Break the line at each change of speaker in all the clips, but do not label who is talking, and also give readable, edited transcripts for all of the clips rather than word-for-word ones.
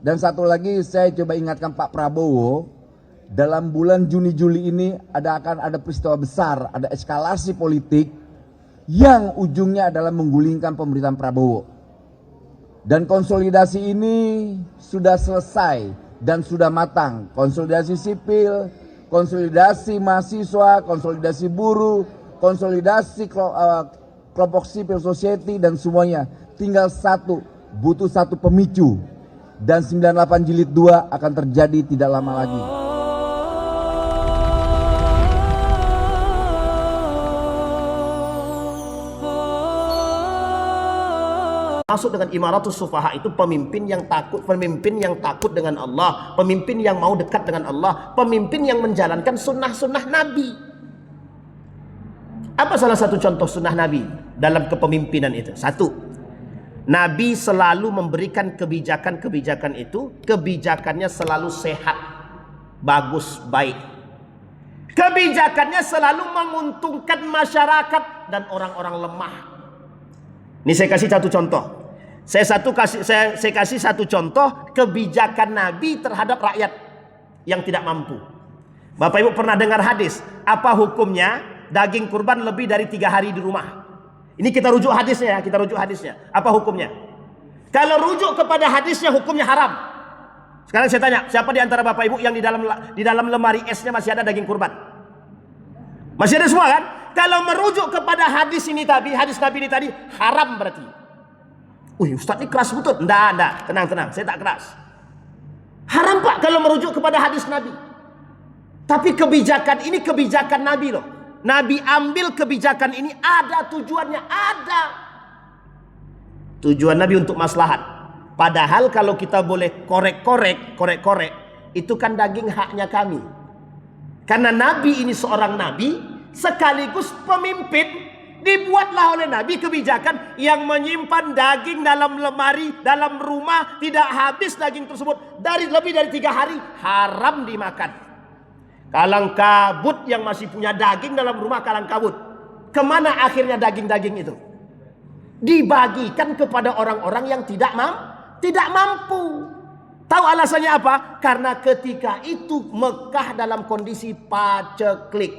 Dan satu lagi saya coba ingatkan Pak Prabowo, dalam bulan Juni-Juli ini akan ada peristiwa besar, ada eskalasi politik yang ujungnya adalah menggulingkan pemerintahan Prabowo. Dan konsolidasi ini sudah selesai dan sudah matang. Konsolidasi sipil, konsolidasi mahasiswa, konsolidasi buruh, konsolidasi kelompok sipil society dan semuanya. Tinggal butuh satu pemicu. Dan 98 jilid 2 akan terjadi tidak lama lagi.
Masuk dengan imaratus sufaha itu pemimpin yang takut dengan Allah, pemimpin yang mau dekat dengan Allah, pemimpin yang menjalankan sunnah-sunnah Nabi. Apa salah satu contoh sunnah Nabi dalam kepemimpinan itu? Satu, Nabi selalu memberikan kebijakan-kebijakan itu, kebijakannya selalu sehat, bagus, baik. Kebijakannya selalu menguntungkan masyarakat dan orang-orang lemah. Ini saya kasih satu contoh. Saya kasih satu contoh kebijakan Nabi terhadap rakyat yang tidak mampu. Bapak Ibu pernah dengar hadis, apa hukumnya daging kurban lebih dari 3 hari di rumah? Ini kita rujuk hadisnya ya, Apa hukumnya? Kalau rujuk kepada hadisnya, hukumnya haram. Sekarang saya tanya, siapa di antara Bapak Ibu yang di dalam lemari esnya masih ada daging kurban? Masih ada semua kan? Kalau merujuk kepada hadis Nabi ini tadi, haram berarti. Ustaz ini keras betul. Enggak, tenang, saya tak keras. Haram Pak kalau merujuk kepada hadis Nabi. Tapi kebijakan ini kebijakan Nabi loh. Nabi ambil kebijakan ini ada tujuannya, ada. Tujuan Nabi untuk maslahat. Padahal kalau kita boleh korek-korek, itu kan daging haknya kami. Karena Nabi ini seorang Nabi, sekaligus pemimpin, dibuatlah oleh Nabi kebijakan yang menyimpan daging dalam lemari, dalam rumah, tidak habis daging tersebut. Lebih dari 3 hari, haram dimakan. Kalang kabut yang masih punya daging dalam rumah kalang kabut. Kemana akhirnya daging-daging itu? Dibagikan kepada orang-orang yang tidak mampu. Tahu alasannya apa? Karena ketika itu Mekah dalam kondisi paceklik.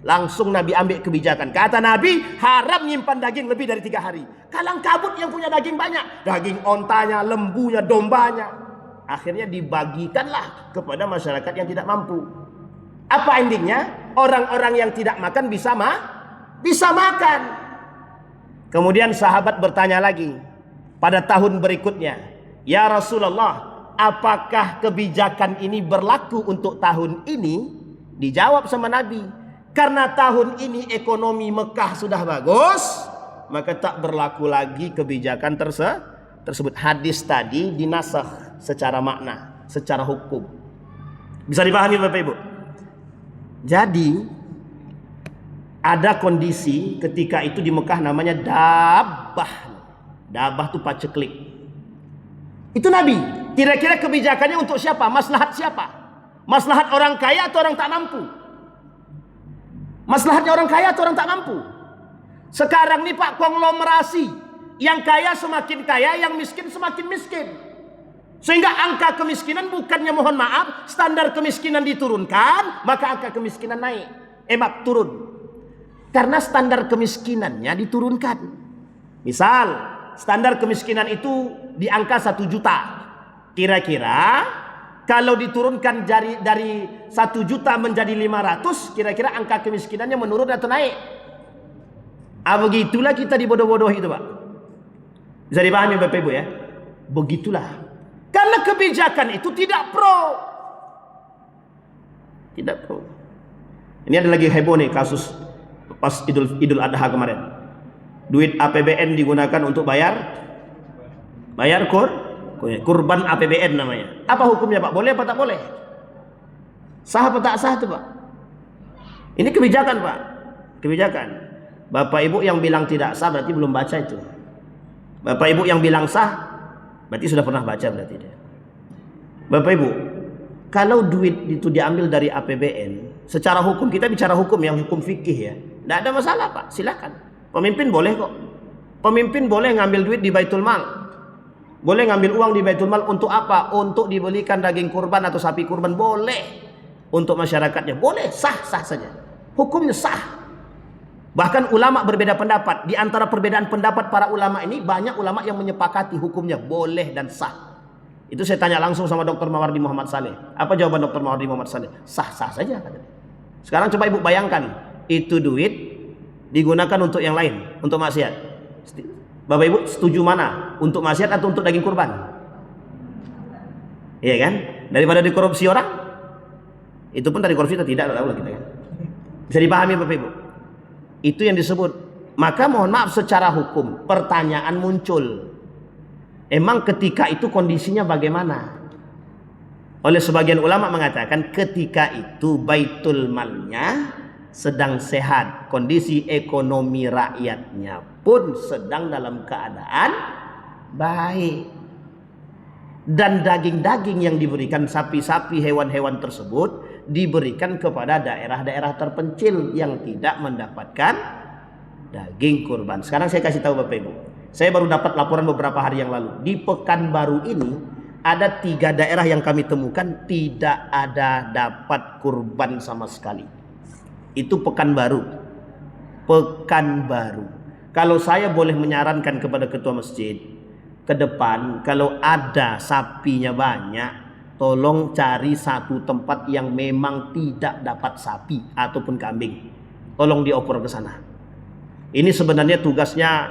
Langsung Nabi ambil kebijakan. Kata Nabi, haram nyimpan daging lebih dari 3 hari. Kalang kabut yang punya daging banyak. Daging ontanya, lembunya, dombanya. Akhirnya dibagikanlah kepada masyarakat yang tidak mampu. Apa endingnya? Orang-orang yang tidak makan bisa makan. Kemudian sahabat bertanya lagi pada tahun berikutnya, ya Rasulullah, apakah kebijakan ini berlaku untuk tahun ini? Dijawab sama Nabi, karena tahun ini ekonomi Mekah sudah bagus, maka tak berlaku lagi kebijakan tersebut. Hadis tadi dinasakh secara makna, secara hukum. Bisa dipahami Bapak Ibu? Jadi ada kondisi ketika itu di Mekah namanya dabah. Dabah itu paceklik. Itu Nabi. Kira-kira kebijakannya untuk siapa? Maslahat siapa? Maslahat orang kaya atau orang tak mampu? Maslahatnya orang kaya atau orang tak mampu? Sekarang nih Pak, konglomerasi. Yang kaya semakin kaya, yang miskin semakin miskin. Sehingga angka kemiskinan bukannya mohon maaf, standar kemiskinan diturunkan, maka angka kemiskinan naik. Turun. Karena standar kemiskinannya diturunkan. Misal, standar kemiskinan itu di angka 1 juta. Kira-kira kalau diturunkan dari 1 juta menjadi 500, kira-kira angka kemiskinannya menurun atau naik? Begitulah kita dibodoh-bodoh itu Pak. Bisa dipahami Bapak Ibu ya? Begitulah. Karena kebijakan itu tidak pro. Tidak pro. Ini ada lagi heboh nih kasus pas Idul Adha kemarin. Duit APBN digunakan untuk bayar kurban APBN namanya. Apa hukumnya Pak? Boleh apa tak boleh? Sah apa tak sah itu Pak? Ini kebijakan Pak. Kebijakan. Bapak Ibu yang bilang tidak sah berarti belum baca itu. Bapak Ibu yang bilang sah berarti sudah pernah baca berarti dia. Bapak Ibu, kalau duit itu diambil dari APBN, secara hukum, kita bicara hukum yang hukum fikih ya, tidak ada masalah Pak, silakan. Pemimpin boleh kok. Pemimpin boleh ngambil duit di Baitul Mal. Boleh ngambil uang di Baitul Mal untuk apa? Untuk dibelikan daging kurban atau sapi kurban, boleh. Untuk masyarakatnya boleh, sah-sah saja. Hukumnya sah. Bahkan ulama berbeda pendapat. Di antara perbedaan pendapat para ulama ini, banyak ulama yang menyepakati hukumnya boleh dan sah. Itu saya tanya langsung sama Dr. Mawardi Muhammad Saleh. Apa jawaban Dr. Mawardi Muhammad Saleh? Sah-sah saja katanya. Sekarang coba ibu bayangkan, itu duit digunakan untuk yang lain, untuk maksiat. Bapak Ibu setuju mana? Untuk maksiat atau untuk daging kurban? Iya kan? Daripada dikorupsi orang? Itu pun tadi korupsi atau tidak, tahu lah kita kan. Bisa dipahami Bapak Ibu? Itu yang disebut. Maka mohon maaf secara hukum, pertanyaan muncul. Emang ketika itu kondisinya bagaimana? Oleh sebagian ulama mengatakan ketika itu Baitul Malnya sedang sehat, kondisi ekonomi rakyatnya pun sedang dalam keadaan baik, dan daging-daging yang diberikan, sapi-sapi, hewan-hewan tersebut diberikan kepada daerah-daerah terpencil yang tidak mendapatkan daging kurban. Sekarang saya kasih tahu Bapak Ibu, saya baru dapat laporan beberapa hari yang lalu, di Pekanbaru ini ada 3 daerah yang kami temukan tidak ada dapat kurban sama sekali. Itu Pekanbaru. Pekanbaru. Kalau saya boleh menyarankan kepada ketua masjid, ke depan kalau ada sapinya banyak, tolong cari satu tempat yang memang tidak dapat sapi ataupun kambing. Tolong dioper ke sana. Ini sebenarnya tugasnya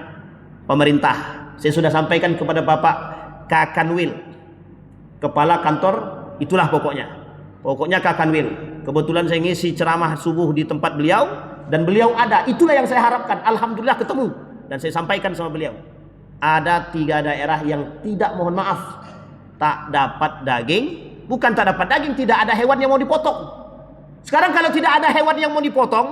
pemerintah. Saya sudah sampaikan kepada Bapak Kakanwil, kepala kantor, itulah pokoknya. Pokoknya Kakanwil. Kebetulan saya ngisi ceramah subuh di tempat beliau dan beliau ada. Itulah yang saya harapkan. Alhamdulillah ketemu dan saya sampaikan sama beliau. Ada 3 daerah yang tidak, mohon maaf, tak dapat daging. Bukan tak dapat daging, tidak ada hewan yang mau dipotong. Sekarang kalau tidak ada hewan yang mau dipotong,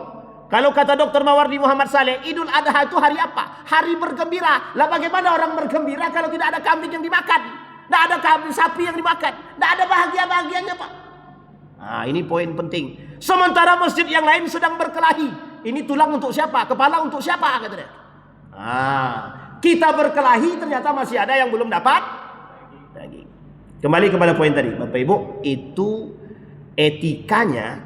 kalau kata Dr. Mawardi Muhammad Saleh, Idul Adha itu hari apa? Hari bergembira. Lah bagaimana orang bergembira kalau tidak ada kambing yang dimakan? Tidak ada kambing sapi yang dimakan? Tidak ada bahagia-bahagianya Pak. Nah, ini poin penting. Sementara masjid yang lain sedang berkelahi. Ini tulang untuk siapa? Kepala untuk siapa? Katanya. Nah, kita berkelahi ternyata masih ada yang belum dapat daging. Kembali kepada poin tadi, Bapak Ibu, itu etikanya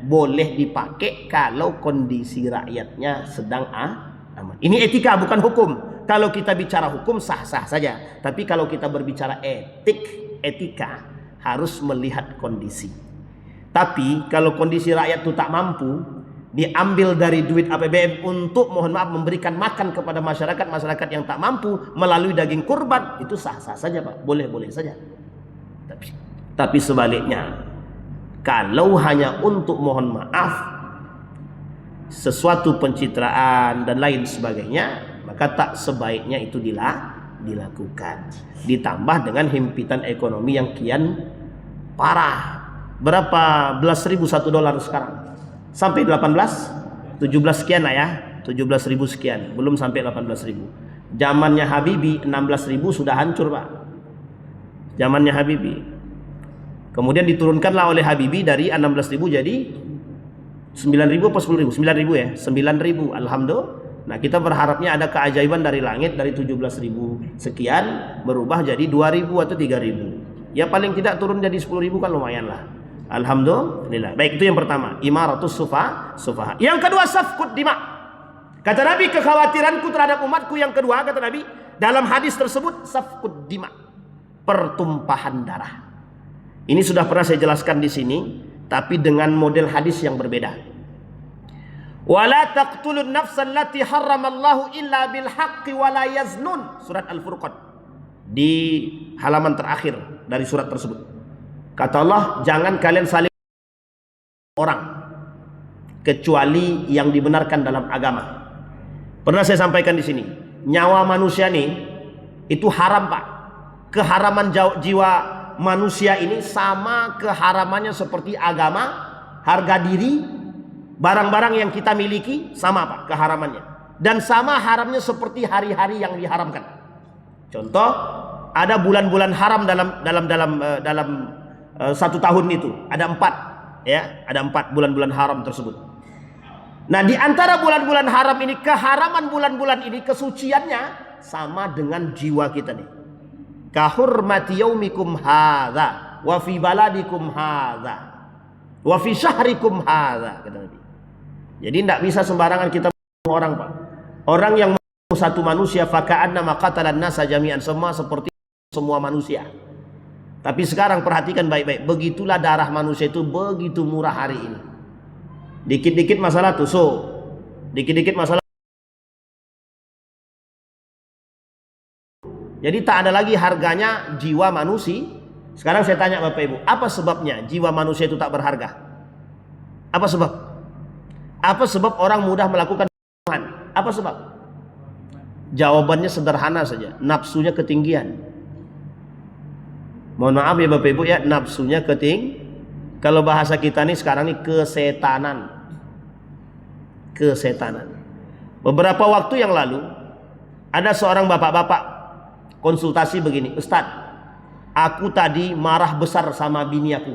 boleh dipakai kalau kondisi rakyatnya sedang aman. Ini etika bukan hukum. Kalau kita bicara hukum sah-sah saja. Tapi kalau kita berbicara etika harus melihat kondisi. Tapi kalau kondisi rakyat itu tak mampu, diambil dari duit APBN untuk, mohon maaf, memberikan makan kepada masyarakat yang tak mampu melalui daging kurban, itu sah-sah saja Pak, boleh-boleh saja. Tapi sebaliknya, kalau hanya untuk, mohon maaf, sesuatu pencitraan dan lain sebagainya, maka tak sebaiknya itu dilakukan. Ditambah dengan himpitan ekonomi yang kian parah. Berapa belas ribu $1 sekarang? Sampai 18, 17 sekian lah ya, 17.000 sekian, belum sampai 18.000. Zamannya Habibie 16.000 sudah hancur Pak. Zamannya Habibie. Kemudian diturunkanlah oleh Habibie dari 16.000 jadi 9.000 atau 10.000? 9.000 ya, 9.000. Alhamdulillah. Nah, kita berharapnya ada keajaiban dari langit, dari 17.000 sekian berubah jadi 2.000 atau 3.000. Ya paling tidak turun jadi 10.000 kan lumayan lah. Alhamdulillah. Baik, itu yang pertama, imaratus sufaha. Yang kedua, safkud dima. Kata Nabi, kekhawatiranku terhadap umatku yang kedua, kata Nabi dalam hadis tersebut, safkud dima, pertumpahan darah. Ini sudah pernah saya jelaskan di sini, tapi dengan model hadis yang berbeda. Wala taqtulun nafsan allati harramallahu illa bil haqqi wala yaznun. Surat Al-Furqan. Di halaman terakhir dari surat tersebut. Kata Allah, jangan kalian saling orang kecuali yang dibenarkan dalam agama. Pernah saya sampaikan di sini, nyawa manusia nih itu haram Pak. Keharaman jiwa manusia ini sama keharamannya seperti agama, harga diri, barang-barang yang kita miliki sama Pak keharamannya, dan sama haramnya seperti hari-hari yang diharamkan. Contoh, ada bulan-bulan haram dalam satu tahun itu ada 4 ya, ada 4 bulan-bulan haram tersebut. Nah, di antara bulan-bulan haram ini, keharaman bulan-bulan ini, kesuciannya sama dengan jiwa kita nih. Kahurmati yaumikum hadza wa fi baladikum hadza wa fi syahrikum hadza, kata Nabi. Jadi tidak bisa sembarangan kita membunuh orang, Pak. Orang yang membunuh satu manusia faka'anna maqatalan nasa jami'an, semua seperti semua manusia. Tapi sekarang perhatikan baik-baik, begitulah darah manusia itu begitu murah hari ini. Dikit-dikit masalah tusuk, dikit-dikit masalah. Jadi tak ada lagi harganya jiwa manusia. Sekarang saya tanya Bapak Ibu, apa sebabnya jiwa manusia itu tak berharga? Apa sebab? Apa sebab orang mudah melakukan pembunuhan? Apa sebab? Jawabannya sederhana saja, nafsunya ketinggian. Mohon maaf ya Bapak Ibu ya, nafsunya kalau bahasa kita nih sekarang nih kesetanan. Kesetanan. Beberapa waktu yang lalu ada seorang bapak-bapak konsultasi begini, Ustadz, aku tadi marah besar sama bini aku.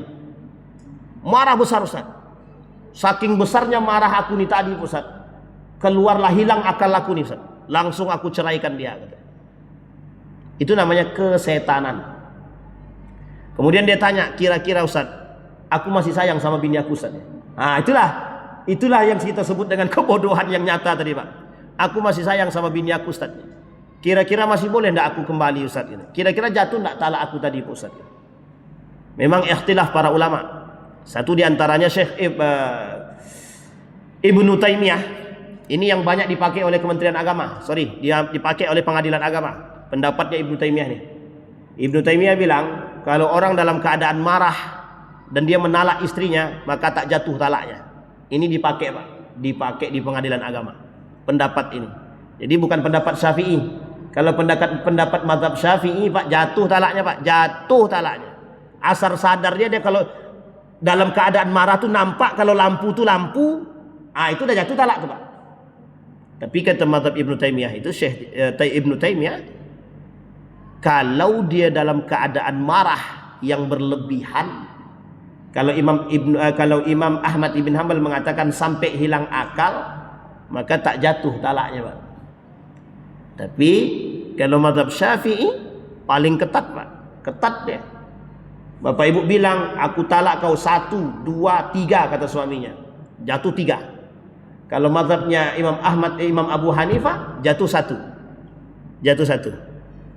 Marah besar Ustadz. Saking besarnya marah aku nih tadi Ustadz, keluarlah hilang akal aku nih Ustadz. Langsung aku ceraikan dia. Itu namanya kesetanan. Kemudian dia tanya, kira-kira Ustaz, aku masih sayang sama bini aku Ustaz. Nah itulah yang kita sebut dengan kebodohan yang nyata tadi Pak. Aku masih sayang sama bini aku Ustaz. Kira-kira masih boleh enggak aku kembali Ustaz? Kira-kira jatuh enggak talak aku tadi Ustaz? Memang ikhtilaf para ulama. Satu diantaranya Syekh Ibnu Taimiyah. Ini yang banyak dipakai oleh Kementerian Agama. Dia dipakai oleh Pengadilan Agama. Pendapatnya Ibnu Taimiyah nih. Ibnu Taimiyah bilang, kalau orang dalam keadaan marah dan dia menalak istrinya, maka tak jatuh talaknya. Ini dipakai Pak, dipakai di Pengadilan Agama. Pendapat ini. Jadi bukan pendapat Syafi'i. Kalau pendapat mazhab Syafi'i Pak, jatuh talaknya Pak, jatuh talaknya. Asar sadar dia kalau dalam keadaan marah tuh nampak kalau lampu tuh lampu, itu udah jatuh talak tuh Pak. Tapi kata mazhab Ibnu Taimiyah itu, Syekh Ibnu Taimiyah, kalau dia dalam keadaan marah yang berlebihan, kalau Imam Ahmad ibn Hanbal mengatakan sampai hilang akal, maka tak jatuh talaknya Pak. Tapi kalau mazhab Syafi'i paling ketat Pak, ketat dia. Bapak Ibu bilang, aku talak kau 1, 2, 3 kata suaminya, jatuh 3. Kalau mazhabnya Imam Ahmad, Imam Abu Hanifah, jatuh 1, jatuh 1.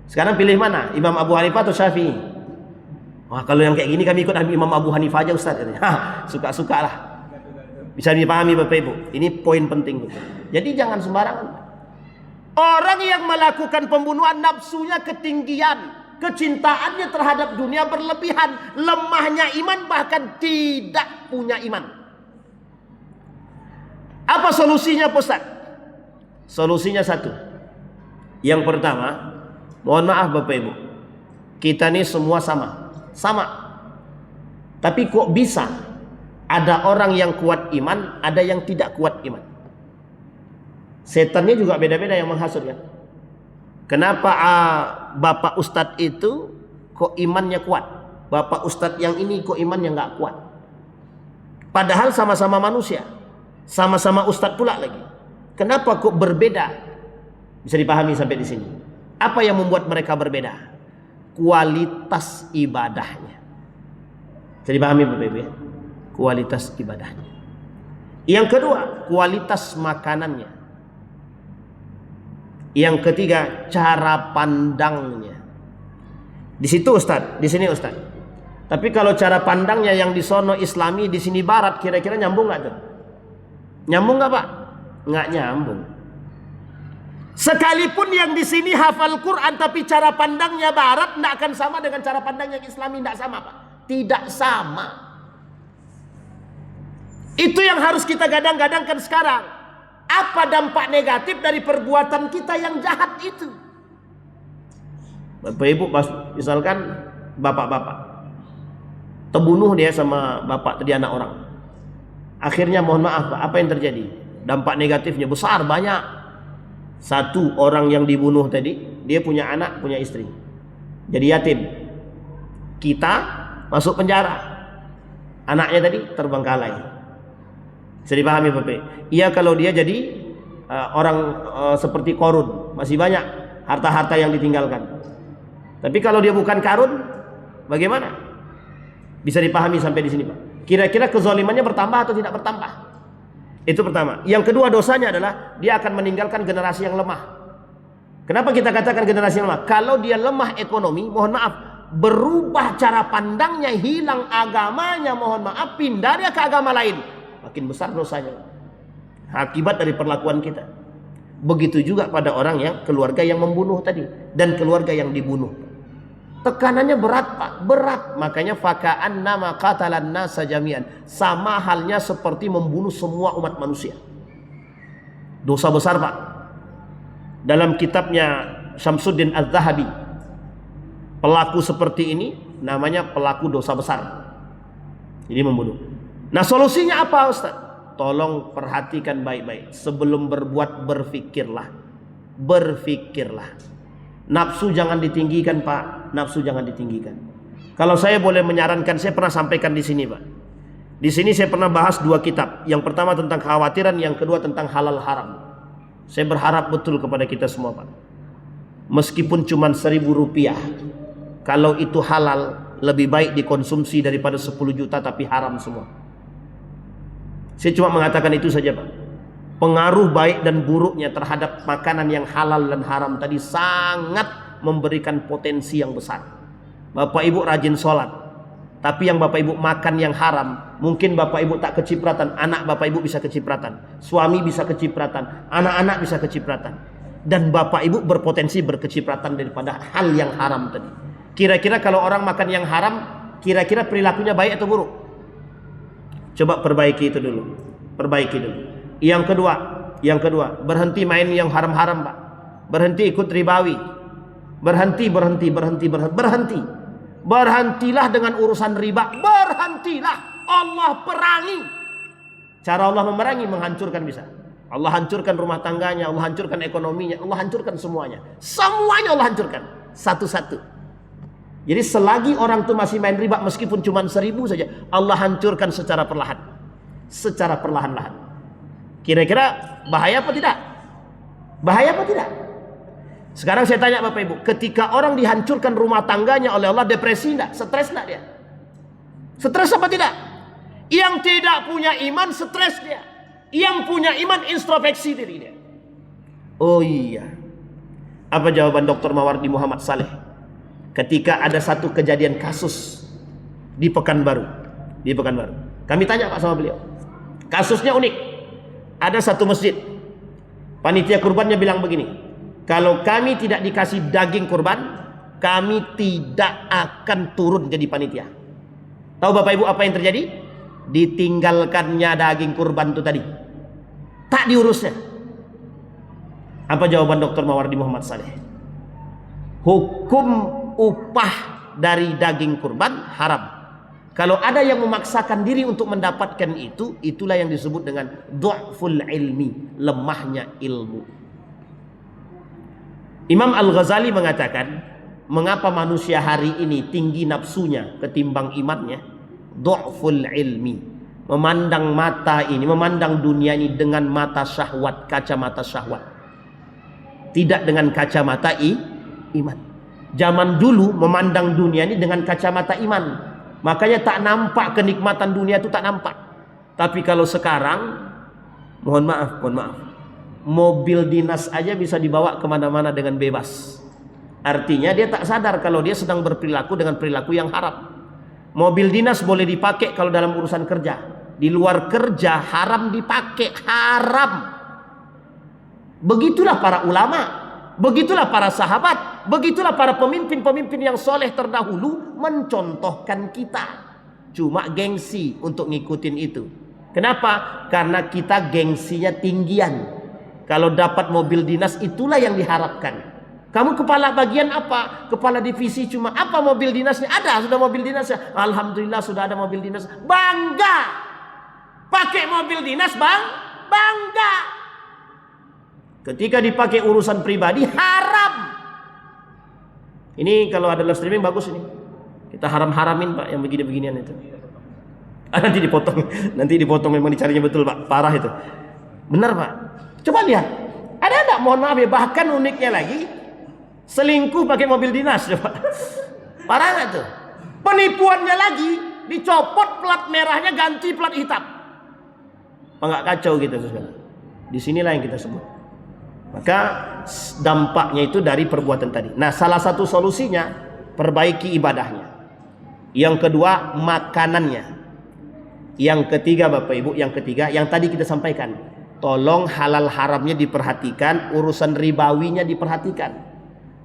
Sekarang pilih mana? Imam Abu Hanifah atau Syafi'i? Wah, kalau yang kayak gini kami ikut Imam Abu Hanifah aja Ustaz. Suka-suka lah. Bisa dipahami Bapak Ibu. Ini poin penting. Jadi jangan sembarangan. Orang yang melakukan pembunuhan nafsunya ketinggian, kecintaannya terhadap dunia berlebihan, lemahnya iman, bahkan tidak punya iman. Apa solusinya Ustaz? Solusinya satu. Yang pertama, mohon maaf Bapak Ibu, kita ini semua sama. Tapi kok bisa ada orang yang kuat iman, ada yang tidak kuat iman? Setannya juga beda-beda yang menghasut kan. Kenapa Bapak Ustadz itu kok imannya kuat? Bapak Ustadz yang ini kok imannya nggak kuat? Padahal sama-sama manusia, sama-sama Ustadz pula lagi. Kenapa kok berbeda? Bisa dipahami sampai di sini. Apa yang membuat mereka berbeda? Kualitas ibadahnya. Bisa dipahami Bapak Ibu ya? Kualitas ibadahnya. Yang kedua, kualitas makanannya. Yang ketiga, cara pandangnya. Di situ Ustaz, di sini Ustaz. Tapi kalau cara pandangnya yang di sono Islami, di sini Barat, kira-kira nyambung nggak tuh? Nyambung nggak Pak? Nggak nyambung. Sekalipun yang di sini hafal Quran, tapi cara pandangnya Barat tidak akan sama dengan cara pandang yang Islami, tidak sama Pak. Tidak sama. Itu yang harus kita gadang-gadangkan sekarang. Apa dampak negatif dari perbuatan kita yang jahat itu? Bapak Ibu, misalkan bapak-bapak terbunuh dia sama bapak tadi anak orang. Akhirnya mohon maaf Pak, apa yang terjadi? Dampak negatifnya besar, banyak. Satu, orang yang dibunuh tadi, dia punya anak, punya istri, jadi yatim. Kita masuk penjara, anaknya tadi terbengkalai. Bisa dipahami Bapak? Iya, kalau dia jadi orang seperti Korun, masih banyak harta-harta yang ditinggalkan. Tapi kalau dia bukan karun, bagaimana? Bisa dipahami sampai di sini, Pak. Kira-kira kezalimannya bertambah atau tidak bertambah? Itu pertama. Yang kedua dosanya adalah dia akan meninggalkan generasi yang lemah. Kenapa kita katakan generasi yang lemah? Kalau dia lemah ekonomi, mohon maaf, berubah cara pandangnya, hilang agamanya, mohon maaf, pindah dia ke agama lain, makin besar dosanya. Akibat dari perlakuan kita. Begitu juga pada orang yang keluarga yang membunuh tadi dan keluarga yang dibunuh. Tekanannya berat, Pak, berat. Makanya faka'an nama qatalan nasa jami'an. Sama halnya seperti membunuh semua umat manusia. Dosa besar, Pak. Dalam kitabnya Syamsuddin Az-Zahabi, pelaku seperti ini namanya pelaku dosa besar. Jadi membunuh. Nah, solusinya apa, Ustaz? Tolong perhatikan baik-baik. Sebelum berbuat, berfikirlah. Berfikirlah. Nafsu jangan ditinggikan, Pak. Nafsu jangan ditinggikan. Kalau saya boleh menyarankan, saya pernah sampaikan di sini, Pak. Di sini saya pernah bahas 2 kitab. Yang pertama tentang kekhawatiran, yang kedua tentang halal haram. Saya berharap betul kepada kita semua, Pak. Meskipun cuma 1.000 rupiah, kalau itu halal, lebih baik dikonsumsi daripada 10 juta tapi haram semua. Saya cuma mengatakan itu saja, Pak. Pengaruh baik dan buruknya terhadap makanan yang halal dan haram tadi sangat memberikan potensi yang besar. Bapak Ibu rajin sholat, tapi yang Bapak Ibu makan yang haram, mungkin Bapak Ibu tak kecipratan, anak Bapak Ibu bisa kecipratan, suami bisa kecipratan, anak-anak bisa kecipratan, dan Bapak Ibu berpotensi berkecipratan daripada hal yang haram tadi. Kira-kira kalau orang makan yang haram, kira-kira perilakunya baik atau buruk? Coba perbaiki itu dulu, perbaiki dulu. Yang kedua, berhenti main yang haram-haram, Pak. Berhenti ikut ribawi. Berhenti. Berhentilah dengan urusan riba. Berhentilah. Allah perangi. Cara Allah memerangi, menghancurkan bisa. Allah hancurkan rumah tangganya, Allah hancurkan ekonominya, Allah hancurkan semuanya. Semuanya Allah hancurkan. Satu-satu. Jadi selagi orang itu masih main riba, meskipun cuma 1.000 saja, Allah hancurkan secara perlahan. Secara perlahan-lahan. Kira-kira bahaya apa tidak? Bahaya apa tidak? Sekarang saya tanya Bapak Ibu, ketika orang dihancurkan rumah tangganya oleh Allah, depresi enggak? Stres enggak dia? Stres apa tidak? Yang tidak punya iman stres dia. Yang punya iman introspeksi diri dia. Oh iya. Apa jawaban Dr. Mawardi Muhammad Saleh ketika ada satu kejadian kasus di Pekanbaru? Di Pekanbaru. Kami tanya Pak sama beliau. Kasusnya unik. Ada satu masjid, panitia kurbannya bilang begini, kalau kami tidak dikasih daging kurban, kami tidak akan turun jadi panitia. Tahu Bapak Ibu apa yang terjadi? Ditinggalkannya daging kurban itu tadi, tak diurusnya. Apa jawaban Dr. Mawardi Muhammad Saleh? Hukum upah dari daging kurban haram. Kalau ada yang memaksakan diri untuk mendapatkan itu, itulah yang disebut dengan du'ful ilmi, lemahnya ilmu. Imam Al-Ghazali mengatakan, mengapa manusia hari ini tinggi nafsunya ketimbang imannya? Du'ful ilmi, memandang mata ini, memandang dunia ini dengan mata syahwat, kacamata syahwat, tidak dengan kacamata iman. Zaman dulu memandang dunia ini dengan kacamata iman, makanya tak nampak kenikmatan dunia itu, tak nampak. Tapi kalau sekarang, mohon maaf, mobil dinas aja bisa dibawa kemana-mana dengan bebas. Artinya dia tak sadar kalau dia sedang berperilaku dengan perilaku yang haram. Mobil dinas boleh dipakai kalau dalam urusan kerja. Di luar kerja haram dipakai, haram. Begitulah para ulama, begitulah para sahabat, begitulah para pemimpin-pemimpin yang soleh terdahulu mencontohkan kita. Cuma gengsi untuk ngikutin itu. Kenapa? Karena kita gengsinya tinggian. Kalau dapat mobil dinas, itulah yang diharapkan. Kamu kepala bagian apa? Kepala divisi cuma apa mobil dinasnya? Ada, sudah mobil dinasnya. Alhamdulillah sudah ada mobil dinas. Bangga. Pakai mobil dinas, bangga. Ketika dipakai urusan pribadi, haram. Ini kalau ada live streaming bagus ini. Kita haram-haramin Pak yang begini-beginian itu. Nanti dipotong memang dicarinya betul Pak. Parah itu. Benar Pak. Coba lihat. Ada enggak? Mohon maaf ya. Bahkan uniknya lagi, Selingkuh pakai mobil dinas coba. Parah nggak tuh? Penipuannya lagi, dicopot plat merahnya ganti plat hitam. Enggak kacau gitu saudara. Disinilah yang kita sebut. Maka dampaknya itu dari perbuatan tadi. Nah, salah satu solusinya perbaiki ibadahnya. Yang kedua makanannya. Yang ketiga Bapak Ibu, yang tadi kita sampaikan, tolong halal haramnya diperhatikan, urusan ribawinya diperhatikan.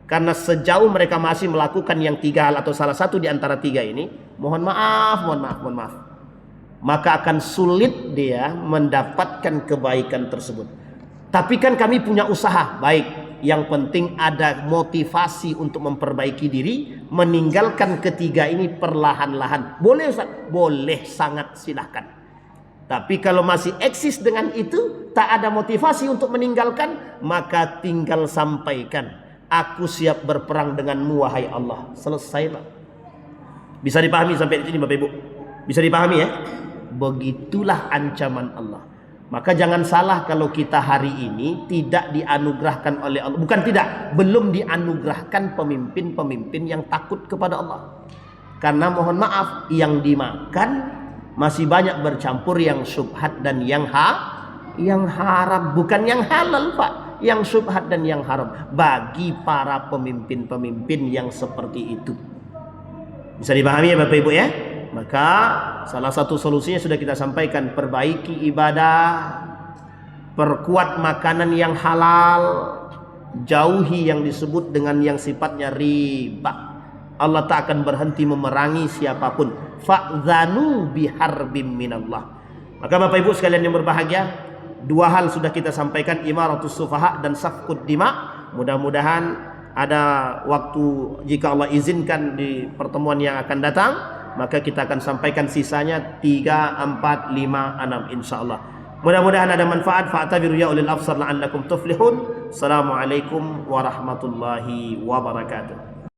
Karena sejauh mereka masih melakukan yang 3 hal atau salah satu di antara 3 ini, mohon maaf, maka akan sulit dia mendapatkan kebaikan tersebut. Tapi kan kami punya usaha, baik. Yang penting ada motivasi untuk memperbaiki diri, meninggalkan ketiga ini perlahan-lahan. Boleh Ustaz? Boleh, sangat silahkan. Tapi kalau masih eksis dengan itu, tak ada motivasi untuk meninggalkan, maka tinggal sampaikan. Aku siap berperang denganmu wahai Allah. Selesailah. Bisa dipahami sampai di sini Bapak Ibu? Bisa dipahami ya? Begitulah ancaman Allah. Maka jangan salah kalau kita hari ini tidak dianugerahkan oleh Allah. Bukan tidak, belum dianugerahkan pemimpin-pemimpin yang takut kepada Allah. Karena mohon maaf, yang dimakan masih banyak bercampur yang syubhat dan yang haram. Bukan yang halal Pak. Yang syubhat dan yang haram bagi para pemimpin-pemimpin yang seperti itu. Bisa dipahami ya Bapak Ibu ya? Maka salah satu solusinya sudah kita sampaikan, perbaiki ibadah, perkuat makanan yang halal, jauhi yang disebut dengan yang sifatnya riba. Allah tak akan berhenti memerangi siapapun. Fa'dzanu biharbim minallah. Maka Bapak Ibu sekalian yang berbahagia, 2 hal sudah kita sampaikan, imaratus sufaha dan safkud dima. Mudah-mudahan ada waktu, jika Allah izinkan di pertemuan yang akan datang, maka kita akan sampaikan sisanya 3, 4, 5, 6 insyaallah. Mudah-mudahan ada manfaat. Fa'tabiru ya ulil absar la'allakum tuflihun. Assalamualaikum warahmatullahi wabarakatuh.